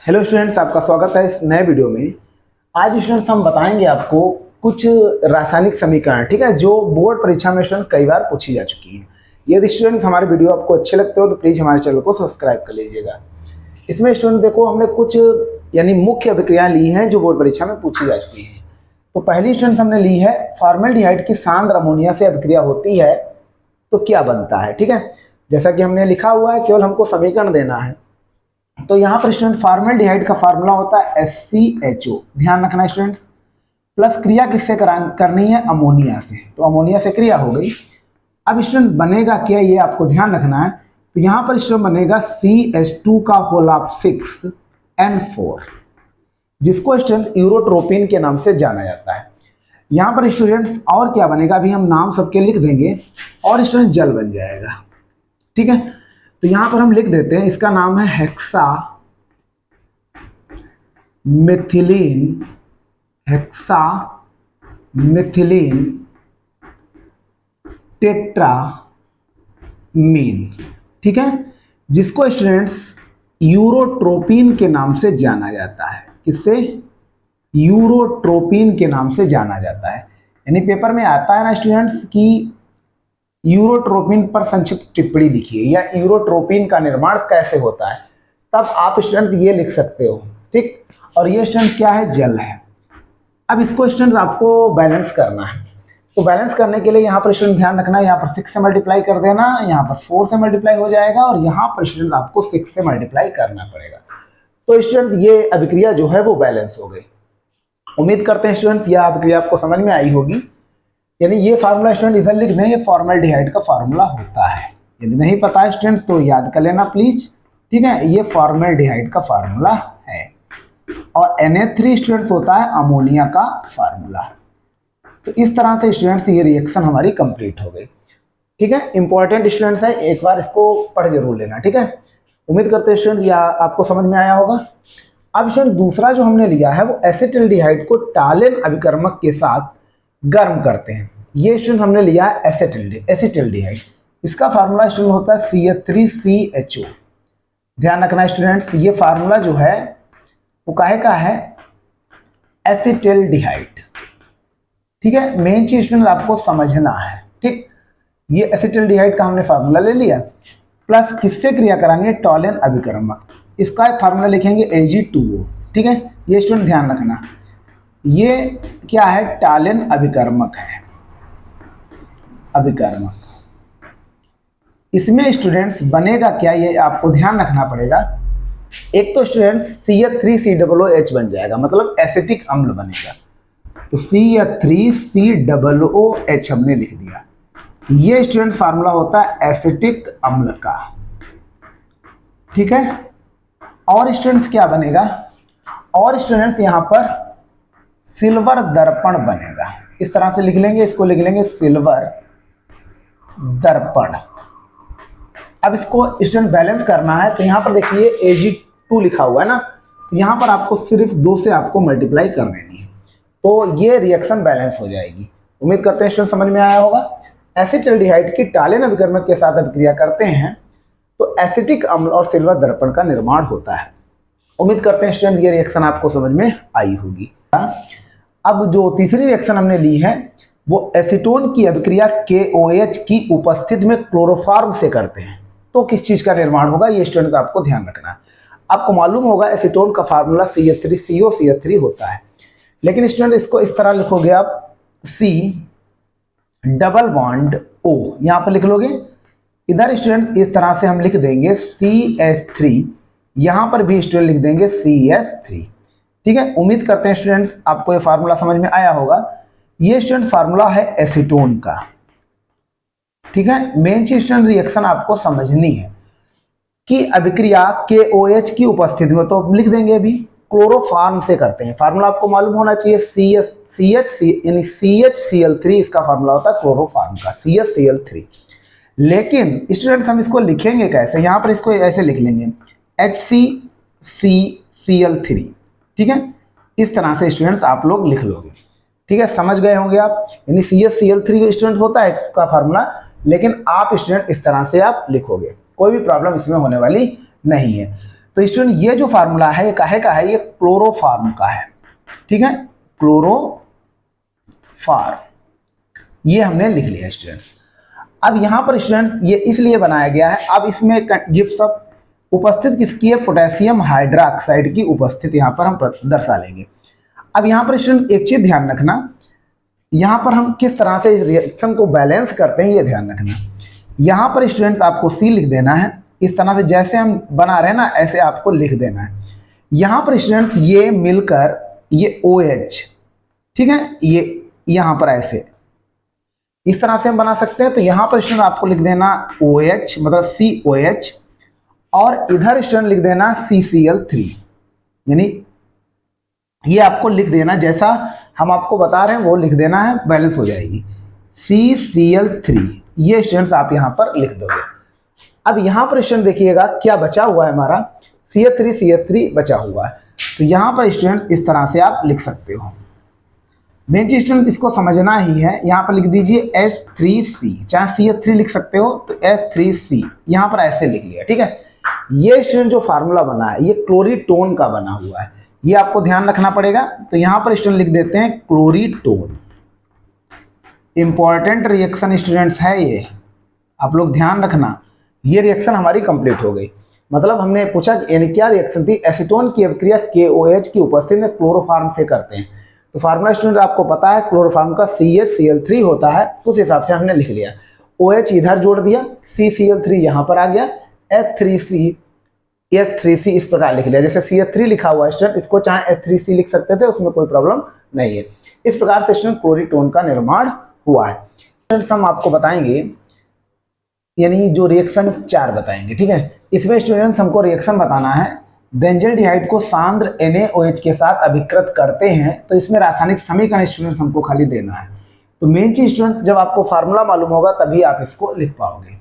Hello students, आपका स्वागत है इस नए वीडियो में। आज स्टूडेंट्स हम बताएंगे आपको कुछ रासायनिक समीकरण, ठीक है, जो बोर्ड परीक्षा में स्टूडेंट्स कई बार पूछी जा चुकी हैं। यदि स्टूडेंट्स हमारे वीडियो आपको अच्छे लगते हो तो प्लीज़ हमारे चैनल को सब्सक्राइब कर लीजिएगा। इसमें स्टूडेंट देखो, हमने कुछ यानी मुख्य अभिक्रियाएं ली हैं जो बोर्ड परीक्षा में पूछी जा चुकी हैं। तो पहली स्टूडेंट्स हमने ली है, फॉर्मेल्डिहाइड की सांद्र अमोनिया से अभिक्रिया होती है तो क्या बनता है, ठीक है। जैसा कि हमने लिखा हुआ है, केवल हमको समीकरण देना है। तो यहाँ पर स्टूडेंट फॉर्मेल्डिहाइड का फार्मूला होता है SCHO, ध्यान रखना स्टूडेंट्स। प्लस क्रिया किससे करनी है, अमोनिया से, तो अमोनिया से क्रिया हो गई। अब स्टूडेंट बनेगा क्या, ये आपको ध्यान रखना है। तो यहाँ पर स्टूडेंट बनेगा CH2 का होल ऑफ 6 N4, जिसको स्टूडेंट यूरोट्रोपिन के नाम से जाना जाता है। यहाँ पर स्टूडेंट्स और क्या बनेगा, अभी हम नाम सबके लिख देंगे और स्टूडेंट जल बन जाएगा, ठीक है। तो यहां पर हम लिख देते हैं, इसका नाम है हेक्सा मिथिलीन टेट्रामीन, ठीक है, जिसको स्टूडेंट्स यूरोट्रोपिन के नाम से जाना जाता है। किससे? यूरोट्रोपिन के नाम से जाना जाता है। यानी पेपर में आता है ना स्टूडेंट्स कि यूरोट्रोपिन पर संक्षिप्त टिप्पणी लिखिए या यूरोट्रोपिन का निर्माण कैसे होता है, तब आप स्टूडेंट ये लिख सकते हो, ठीक। और ये स्टूडेंट क्या है, जल है। अब इसको स्टूडेंट आपको बैलेंस करना है। तो बैलेंस करने के लिए यहाँ पर स्टूडेंट ध्यान रखना है, यहाँ पर 6 से मल्टीप्लाई कर देना, यहाँ पर 4 से मल्टीप्लाई हो जाएगा और यहाँ पर स्टूडेंट आपको 6 से मल्टीप्लाई करना पड़ेगा। तो स्टूडेंट ये अभिक्रिया जो है वो बैलेंस हो गई। उम्मीद करते हैं स्टूडेंट्स यह अभिक्रिया आपको समझ में आई होगी। यानी ये फार्मूला स्टूडेंट इधर लिख दें, ये फॉर्मेल्डिहाइड का फार्मूला होता है। यदि नहीं पता है स्टूडेंट तो याद कर लेना प्लीज, ठीक है। ये फॉर्मेल्डिहाइड का फार्मूला है और Na3 स्टूडेंट्स होता है अमोनिया का फार्मूला। तो इस तरह से स्टूडेंट्स ये रिएक्शन हमारी कंप्लीट हो गई, ठीक है। इंपॉर्टेंट स्टूडेंट्स है, एक बार इसको पढ़ जरूर लेना, ठीक है। उम्मीद करते हैं स्टूडेंट यह आपको समझ में आया होगा। अब स्टूडेंट दूसरा जो हमने लिया है वो एसिटिल्डिहाइड को टालेन अभिकर्मक के साथ गर्म करते हैं। ये स्टूडेंट हमने लिया है एसिटिल्डिहाइड। इसका फार्मूला स्टूडेंट होता है CH3CHO। ध्यान रखना स्टूडेंट्स, ये फार्मूला जो है वो काहे का है, एसिटिल्डिहाइड, ठीक है। मेन चीज स्टूडेंट आपको समझना है, ठीक। ये एसिटिल्डिहाइड का हमने फार्मूला ले लिया, प्लस किससे क्रिया करानी है, टॉलेन अभिकर्मक। इसका फार्मूला लिखेंगे Ag2O, ठीक है। ये स्टूडेंट ध्यान रखना, ये क्या है, टालेन अभिकर्मक है, अभिकर्मक। इसमें स्टूडेंट्स बनेगा क्या, ये आपको ध्यान रखना पड़ेगा। एक तो स्टूडेंट्स CH3COOH बन जाएगा, मतलब एसिटिक अम्ल बनेगा। तो CH3COOH हमने लिख दिया। ये स्टूडेंट फार्मूला होता है एसिटिक अम्ल का, ठीक है। और स्टूडेंट्स क्या बनेगा, और स्टूडेंट्स यहां पर सिल्वर दर्पण बनेगा। इस तरह से लिख लेंगे, इसको लिख लेंगे सिल्वर दर्पण। अब इसको स्टूडेंट बैलेंस करना है, तो यहां पर देखिए Ag2 लिखा हुआ है ना, तो यहां पर आपको सिर्फ 2 से आपको मल्टीप्लाई कर देनी है, तो ये रिएक्शन बैलेंस हो जाएगी। उम्मीद करते हैं स्टूडेंट समझ में आया होगा। एसिटिल्डिहाइड की टालेन अभिकर्मक के साथ अभिक्रिया करते हैं तो एसिटिक अम्ल और सिल्वर दर्पण का निर्माण होता है। उम्मीद करते हैं स्टूडेंट ये रिएक्शन आपको समझ में आई होगी। अब जो तीसरी रिएक्शन हमने ली है वो एसीटोन की अभिक्रिया KOH की उपस्थिति में क्लोरोफॉर्म से करते हैं, तो किस चीज का निर्माण होगा, ये स्टूडेंट आपको ध्यान रखना है। आपको मालूम होगा एसीटोन का फार्मूला CH3COCH3 होता है, लेकिन स्टूडेंट इसको इस तरह लिखोगे आप, C डबल बॉन्ड O यहां पर लिख लोगे। इधर स्टूडेंट इस तरह से हम लिख देंगे CH3, यहां पर भी स्टूडेंट लिख देंगे CH3, ठीक है। उम्मीद करते हैं स्टूडेंट्स आपको ये फार्मूला समझ में आया होगा। ये स्टूडेंट फार्मूला है एसीटोन का, ठीक है। मेन चीज स्टूडेंट रिएक्शन आपको समझनी है कि अभिक्रिया KOH की उपस्थिति में, तो लिख देंगे अभी क्लोरोफॉर्म से करते हैं। फार्मूला आपको मालूम होना चाहिए, यानी CHCl3 इसका फार्मूला होता है क्लोरोफॉर्म का, CHCl3। लेकिन स्टूडेंट्स हम इसको लिखेंगे कैसे, यहां पर इसको ऐसे लिख लेंगे HCCl3, ठीक है। इस तरह से स्टूडेंट्स आप लोग लिख लोगे, ठीक है। समझ गए होंगे आप। यानी CHCl3 स्टूडेंट होता है इसका फार्मूला, लेकिन आप स्टूडेंट इस तरह से आप लिखोगे, कोई भी प्रॉब्लम इसमें होने वाली नहीं है। तो स्टूडेंट ये जो फार्मूला है ये काहे का है, ये क्लोरोफार्म का है, ठीक है, क्लोरोफार्म, ये हमने लिख लिया स्टूडेंट्स। अब यहाँ पर स्टूडेंट्स ये इसलिए बनाया गया है, अब इसमें गिफ्ट सब उपस्थित किसकी है, पोटेशियम हाइड्रोक्साइड की उपस्थिति यहाँ पर हम दर्शा लेंगे। अब यहाँ पर स्टूडेंट एक चीज ध्यान रखना, यहाँ पर हम किस तरह से इस रिएक्शन को बैलेंस करते हैं ये ध्यान रखना। यहाँ पर स्टूडेंट्स आपको सी लिख देना है, इस तरह से जैसे हम बना रहे हैं ना ऐसे आपको लिख देना है। यहाँ पर स्टूडेंट्स ये मिलकर ये OH, ठीक है, ये यहाँ पर ऐसे इस तरह से हम बना सकते हैं। तो यहाँ पर स्टूडेंट आपको लिख देना OH मतलब COH, और इधर स्टूडेंट लिख देना CCl3, यानी ये आपको लिख देना जैसा हम आपको बता रहे हैं वो लिख देना है, बैलेंस हो जाएगी CCl3, ये स्टूडेंट्स आप यहाँ पर लिख दोगे। अब यहाँ पर स्टूडेंट देखिएगा क्या बचा हुआ है, हमारा CH3 बचा हुआ है। तो यहाँ पर स्टूडेंट इस तरह से आप लिख सकते हो। मेन चीज स्टूडेंट इसको समझना ही है, यहाँ पर लिख दीजिए H3C, चाहे CH3 लिख सकते हो तो H3C यहाँ पर ऐसे लिख लिया, ठीक है। ये स्टूडेंट जो फार्मूला बना है ये क्लोरीटोन का बना हुआ है, ये आपको ध्यान रखना पड़ेगा। तो यहाँ पर स्टूडेंट लिख देते हैं क्लोरीटोन, इंपॉर्टेंट रिएक्शन स्टूडेंट्स है ये, आप लोग ध्यान रखना। ये रिएक्शन हमारी कंप्लीट हो गई, मतलब हमने पूछा यानी क्या रिएक्शन थी, एसीटोन की अभिक्रिया KOH की उपस्थिति में क्लोरोफार्म से करते हैं। तो फार्मूला स्टूडेंट आपको पता है क्लोरोफार्म का CHCl3 होता है, उस हिसाब से हमने लिख लिया। OH इधर जोड़ दिया, CCl3 यहाँ पर आ गया, H3C इस प्रकार लिख लिया। जैसे CH3 लिखा हुआ है स्टूडेंट, इसको चाहे H3C लिख सकते थे, उसमें कोई प्रॉब्लम नहीं है। इस प्रकार से स्टूडेंट क्लोरीटोन का निर्माण हुआ है। स्टूडेंट्स हम आपको बताएंगे यानी जो रिएक्शन 4 बताएंगे, ठीक है। इसमें स्टूडेंट्स हमको रिएक्शन बताना है, बेंजल्डिहाइड को सांद्र NaOH के साथ अभिकृत करते हैं, तो इसमें रासायनिक समीकरण स्टूडेंट्स हमको खाली देना है। तो मेन चीज स्टूडेंट्स जब आपको फार्मूला मालूम होगा तभी आप इसको लिख पाओगे।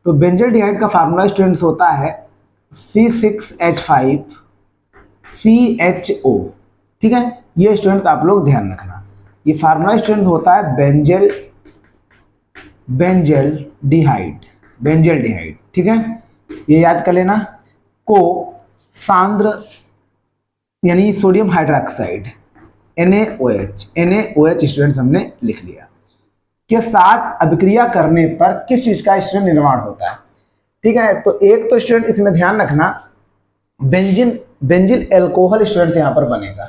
तो बेंजल्डिहाइड का फार्मूला स्टूडेंट्स होता है C6H5CHO, ठीक है। ये स्टूडेंट्स आप लोग ध्यान रखना, ये फार्मूला स्टूडेंट्स होता है बेंजल्डिहाइड, ठीक है, ये याद कर लेना। को सांद्र यानी सोडियम हाइड्रोक्साइड NaOH स्टूडेंट्स हमने लिख लिया, के साथ अभिक्रिया करने पर किस चीज का स्टूडेंट निर्माण होता है, ठीक है। तो एक तो स्टूडेंट इसमें ध्यान रखना बेंजिल एल्कोहल स्टूडेंट्स यहाँ पर बनेगा,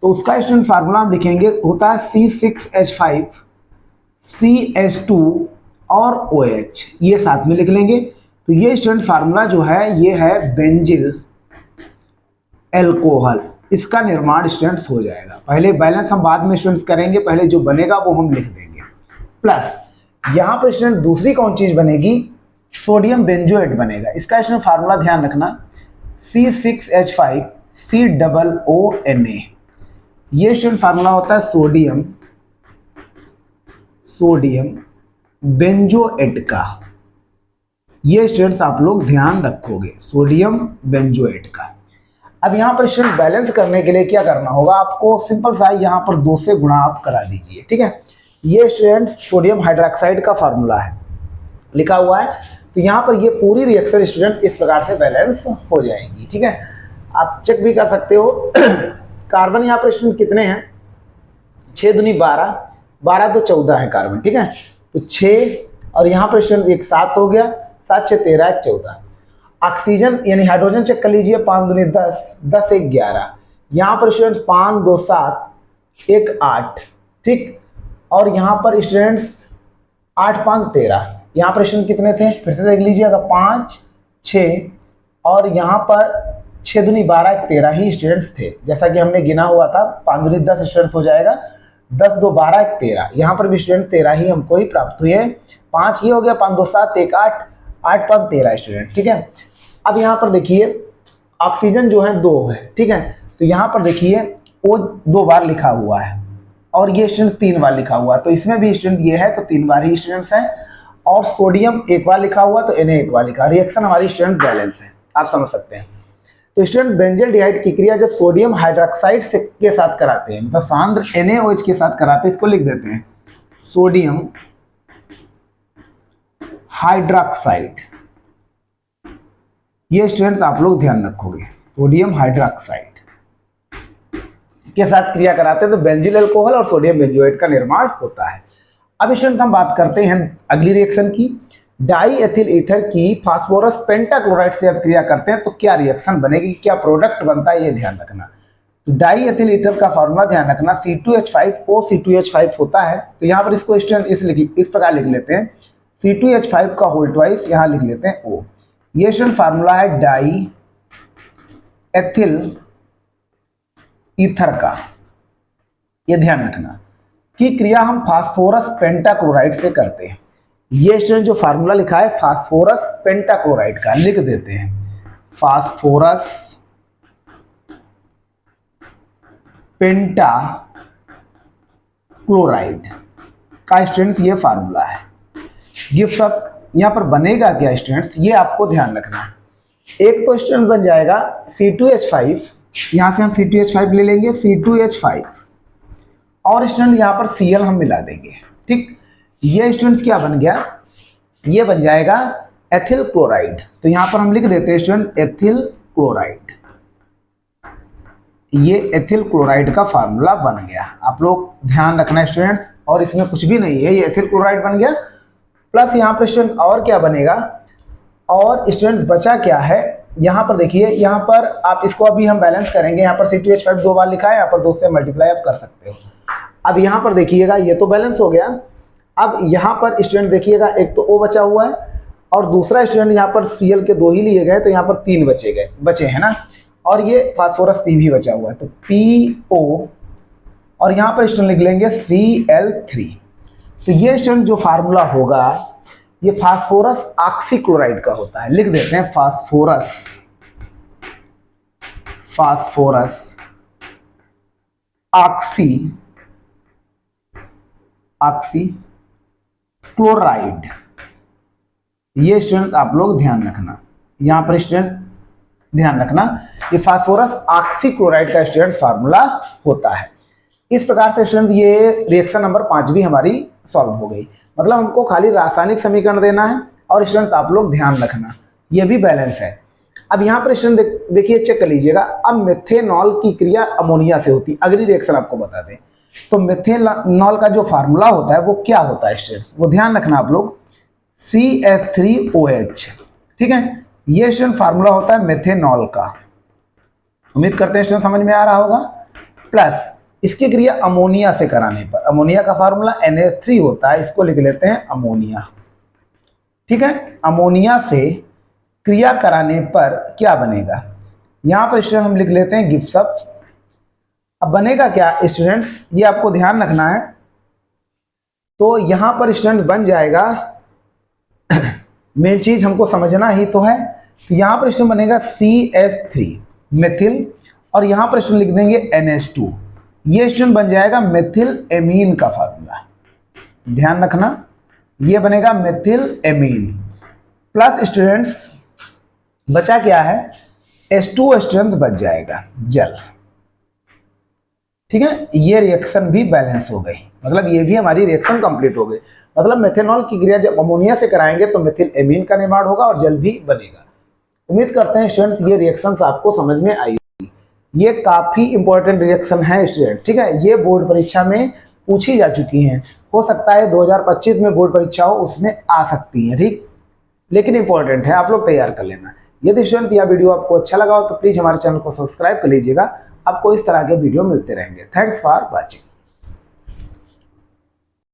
तो उसका स्टूडेंट फार्मूला हम लिखेंगे होता है C6H5CH2 और OH, ये साथ में लिख लेंगे। तो ये स्टूडेंट फार्मूला जो है ये है बेंजिल एल्कोहल, इसका निर्माण स्टूडेंट्स हो जाएगा। पहले बैलेंस हम बाद में स्टूडेंट्स करेंगे, पहले जो बनेगा वो हम लिख देंगे। प्लस यहाँ पर स्टूडेंट दूसरी कौन चीज बनेगी, सोडियम बेंजोएट बनेगा। इसका स्टूडेंट फार्मूला ध्यान रखना C6H5COONA, ये स्टूडेंट फार्मूला होता है सोडियम बेंजोएट का। ये स्टूडेंट्स आप लोग ध्यान रखोगे, सोडियम बेंजोएट का। अब यहाँ पर स्टूडेंट बैलेंस करने के लिए क्या करना होगा, आपको सिंपल सा यहाँ पर 2 से गुणा आप करा दीजिए, ठीक है। ये स्टूडेंट सोडियम हाइड्रोक्साइड का फार्मूला है, लिखा हुआ है। तो यहाँ पर ये पूरी रिएक्शन स्टूडेंट इस प्रकार से बैलेंस हो जाएगी, ठीक है। आप चेक भी कर सकते हो कार्बन यहाँ पर स्टूडेंट कितने हैं, 6 दूनी 12, 12 तो 14 है कार्बन, ठीक है। तो 6 और यहाँ पर स्टूडेंट एक 7 हो गया, 7 6 13 14। ऑक्सीजन यानी हाइड्रोजन चेक कर लीजिए, 5 दूनी 10, 10 1 11, यहाँ पर स्टूडेंट 5 2 7 1 8, ठीक। और यहाँ पर स्टूडेंट्स 8 5 13, यहाँ पर स्टूडेंट कितने थे फिर से देख लीजिए, अगर 5 6 और यहाँ पर 6 दूनी 12 1 13 ही स्टूडेंट्स थे, जैसा कि हमने गिना हुआ था। 5 दूनी 10 स्टूडेंट्स हो जाएगा, 10 2 12 1 13, यहाँ पर भी स्टूडेंट 13 ही हमको ही प्राप्त हुए। 5 ये हो गया, 5 2 7 1 8, 8 5 13 स्टूडेंट, ठीक है। अब यहाँ पर देखिए ऑक्सीजन जो है 2 है, ठीक है। तो यहाँ पर देखिए वो 2 बार लिखा हुआ है और ये स्टूडेंट 3 बार लिखा हुआ है, तो इसमें भी स्टूडेंट ये है तो 3 बार ही स्टूडेंट्स हैं। और सोडियम 1 बार लिखा हुआ तो Na 1 बार लिखा, रिएक्शन हमारी स्टूडेंट बैलेंस है, आप समझ सकते हैं। तो स्टूडेंट बेंजल्डिहाइड की क्रिया जब सोडियम हाइड्रोक्साइड के साथ कराते हैं, मतलब सांद्र NaOH के साथ कराते हैं, इसको लिख देते हैं सोडियम हाइड्रोक्साइड। ये स्टूडेंट्स आप लोग ध्यान रखोगे। सोडियम हाइड्रोक्साइड के साथ क्रिया कराते हैं तो बेंजील अल्कोहल और सोडियम बेंजोएट का निर्माण होता है। अब स्टूडेंट हम बात करते हैं अगली रिएक्शन की। डाई एथिल ईथर की फास्फोरस पेंटाक्लोराइड से अब क्रिया करते हैं तो क्या रिएक्शन बनेगी, क्या प्रोडक्ट बनता है, ये ध्यान रखना। तो डाई एथिल ईथर का फॉर्मूला ध्यान रखना, C2H5O C2H5 होता है। तो यहाँ पर इसको स्टूडेंट इस प्रकार लिख लेते हैं, C2H5 का होल ट्वाइस यहाँ लिख लेते हैं O। ये स्टूडेंट फार्मूला है डाई एथिल ईथर का। ये ध्यान रखना कि क्रिया हम फास्फोरस पेंटाक्लोराइड से करते हैं। ये स्टूडेंट जो फार्मूला लिखा है फास्फोरस पेंटाक्लोराइड का लिख देते हैं, फास्फोरस पेंटाक्लोराइड का स्टूडेंट्स ये फार्मूला है। गिव्स अप यहां पर बनेगा क्या स्टूडेंट्स, ये आपको ध्यान रखना है। एक तो स्टूडेंट बन जाएगा C2H5, यहां से हम C2H5 ले लेंगे, C2H5 और स्टूडेंट यहाँ पर Cl हम मिला देंगे। ठीक, ये स्टूडेंट्स क्या बन गया, ये बन जाएगा एथिल क्लोराइड। तो यहाँ पर हम लिख देते हैं स्टूडेंट एथिल क्लोराइड। ये एथिल क्लोराइड का फार्मूला बन गया। आप लोग ध्यान रखना स्टूडेंट्स, और इसमें कुछ भी नहीं है, ये एथिल क्लोराइड बन गया। प्लस यहाँ पर स्टूडेंट और क्या बनेगा, और स्टूडेंट बचा क्या है, यहाँ पर देखिए, यहाँ पर आप इसको अभी हम बैलेंस करेंगे। यहाँ पर C2H5 दो बार लिखा है, यहाँ पर 2 से मल्टीप्लाई आप कर सकते हो। अब यहाँ पर देखिएगा, ये तो बैलेंस हो गया। अब यहाँ पर स्टूडेंट देखिएगा, एक तो O बचा हुआ है और दूसरा स्टूडेंट यहाँ पर Cl के 2 ही लिए गए, तो यहाँ पर 3 बचे हैं ना, और ये फास्फोरस P भी बचा हुआ है, तो PO और यहाँ पर स्टूडेंट लिख लेंगे Cl3। तो ये स्टूडेंट जो फार्मूला होगा ये फास्फोरस ऑक्सीक्लोराइड का होता है। लिख देते हैं फास्फोरस ऑक्सीक्लोराइड। ये स्टूडेंट आप लोग ध्यान रखना, यहाँ पर स्टूडेंट ध्यान रखना, ये फास्फोरस ऑक्सीक्लोराइड का स्टूडेंट फार्मूला होता है। इस प्रकार से स्टूडेंट ये रिएक्शन नंबर 5 भी हमारी सॉल्व हो गई। मतलब हमको खाली रासायनिक समीकरण देना है, और स्टूडेंट आप लोग ध्यान रखना ये भी बैलेंस है। अब यहाँ पर स्टूडेंट देखिए, चेक कर लीजिएगा। अब मेथेनॉल की क्रिया अमोनिया से होती है। अगली रिएक्शन आपको बता दें तो मेथेनॉल का जो फार्मूला होता है वो क्या होता है स्टूडेंट, वो ध्यान रखना आप लोग, CH3OH। ठीक है, ये स्टूडेंट फार्मूला होता है मेथेनॉल का। उम्मीद करते हैं स्टूडेंट समझ में आ रहा होगा। प्लस इसकी क्रिया अमोनिया से कराने पर, अमोनिया का फार्मूला NH3 होता है, इसको लिख लेते हैं अमोनिया। ठीक है, अमोनिया से क्रिया कराने पर क्या बनेगा, यहाँ पर स्टूडेंट हम लिख लेते हैं गिव्स अप। अब बनेगा क्या स्टूडेंट्स, ये आपको ध्यान रखना है। तो यहाँ पर स्टूडेंट बन जाएगा मेन चीज हमको समझना ही तो है। तो यहाँ पर स्टूडेंट बनेगा CH3 मेथिल, और यहाँ पर स्टूडेंट लिख देंगे NH2। ये स्टूडेंट बन जाएगा मेथिल एमीन का फार्मूला। ध्यान रखना, ये बनेगा मेथिल एमीन। प्लस स्टूडेंट्स बचा क्या है, H2 स्टूडेंट बच जाएगा जल। ठीक है, ये रिएक्शन भी बैलेंस हो गई, मतलब ये भी हमारी रिएक्शन कंप्लीट हो गई। मतलब मेथेनॉल की क्रिया जब अमोनिया से कराएंगे तो मेथिल एमीन का निर्माण होगा और जल भी बनेगा। उम्मीद करते हैं स्टूडेंट्स ये रिएक्शंस आपको समझ में आई। ये काफी इंपॉर्टेंट रिएक्शन है स्टूडेंट। ठीक है, ये बोर्ड परीक्षा में पूछी जा चुकी हैं, हो सकता है 2025 में बोर्ड परीक्षा हो उसमें आ सकती है। ठीक, लेकिन इंपॉर्टेंट है, आप लोग तैयार कर लेना। यदि स्टूडेंट यह वीडियो आपको अच्छा लगा हो तो प्लीज हमारे चैनल को सब्सक्राइब कर लीजिएगा। आपको इस तरह के वीडियो मिलते रहेंगे। Thanks for watching.